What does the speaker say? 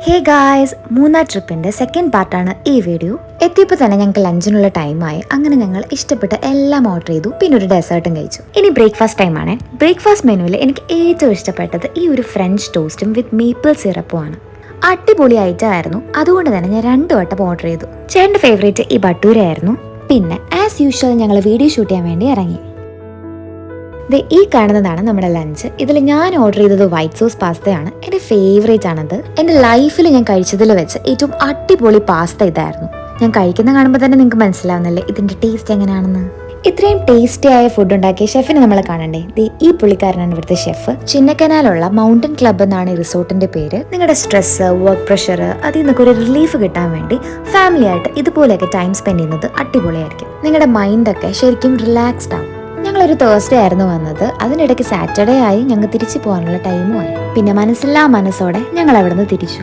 Hey guys, Munnar ട്രിപ്പിന്റെ second പാർട്ടാണ് ഈ video. എത്തിയപ്പോൾ തന്നെ ഞങ്ങൾക്ക് ലഞ്ചിനുള്ള ടൈമായി. അങ്ങനെ ഞങ്ങൾ ഇഷ്ടപ്പെട്ട എല്ലാം ഓർഡർ ചെയ്തു, പിന്നെ ഒരു ഡെസേർട്ടും കഴിച്ചു. ഇനി ബ്രേക്ക്ഫാസ്റ്റ് ടൈമാണ്. ബ്രേക്ക്ഫാസ്റ്റ് മെനുവിൽ എനിക്ക് ഏറ്റവും ഇഷ്ടപ്പെട്ടത് ഈ ഒരു ഫ്രഞ്ച് ടോസ്റ്റും വിത്ത് മേപ്പിൾ സിറപ്പുമാണ്. അടിപൊളി ഐറ്റം ആയിരുന്നു. അതുകൊണ്ട് തന്നെ ഞാൻ 2 വട്ടം ഓർഡർ ചെയ്തു. ചേട്ടൻ്റെ ഫേവറേറ്റ് ഈ ബട്ടൂരയായിരുന്നു. പിന്നെ ആസ് യൂഷ്വൽ ഞങ്ങൾ വീഡിയോ ഷൂട്ട് ചെയ്യാൻ വേണ്ടി ഇറങ്ങി. ഈ കാണുന്നതാണ് നമ്മുടെ ലഞ്ച്. ഇതിൽ ഞാൻ ഓർഡർ ചെയ്തത് വൈറ്റ് സോസ് പാസ്തയാണ്. എൻ്റെ ഫേവറേറ്റ് ആണത്. എൻ്റെ ലൈഫിൽ ഞാൻ കഴിച്ചതിൽ വെച്ച് ഏറ്റവും അടിപൊളി പാസ്ത ഇതായിരുന്നു. ഞാൻ കഴിക്കുന്ന കാണുമ്പോൾ തന്നെ നിങ്ങൾക്ക് മനസ്സിലാവുന്നില്ലേ ഇതിൻ്റെ ടേസ്റ്റ് എങ്ങനെയാണെന്ന്. ഇത്രയും ടേസ്റ്റി ആയ ഫുഡ് ഉണ്ടാക്കിയ ഷെഫിനെ നമ്മൾ കാണണ്ടേ. ഈ പുള്ളിക്കാരനാണ് ഇവിടുത്തെ ഷെഫ്. ചിന്നക്കനാലുള്ള മൗണ്ടൻ ക്ലബ് എന്നാണ് ഈ റിസോർട്ടിന്റെ പേര്. നിങ്ങളുടെ സ്ട്രെസ്, വർക്ക് പ്രഷർ, അതിൽ നിന്നൊക്കെ ഒരു റിലീഫ് കിട്ടാൻ വേണ്ടി ഫാമിലി ആയിട്ട് ഇതുപോലെയൊക്കെ ടൈം സ്പെൻഡ് ചെയ്യുന്നത് അടിപൊളിയായിരിക്കും. നിങ്ങളുടെ മൈൻഡൊക്കെ ശരിക്കും റിലാക്സ്ഡ് ആവും. ഞങ്ങളൊരു തേഴ്സ്ഡേ ആയിരുന്നു വന്നത്. അതിനിടയ്ക്ക് സാറ്റർഡേ ആയി ഞങ്ങൾ തിരിച്ചു പോകാനുള്ള ടൈമുമായി. പിന്നെ മനസ്സില്ലാ മനസ്സോടെ ഞങ്ങൾ അവിടെ നിന്ന് തിരിച്ചു.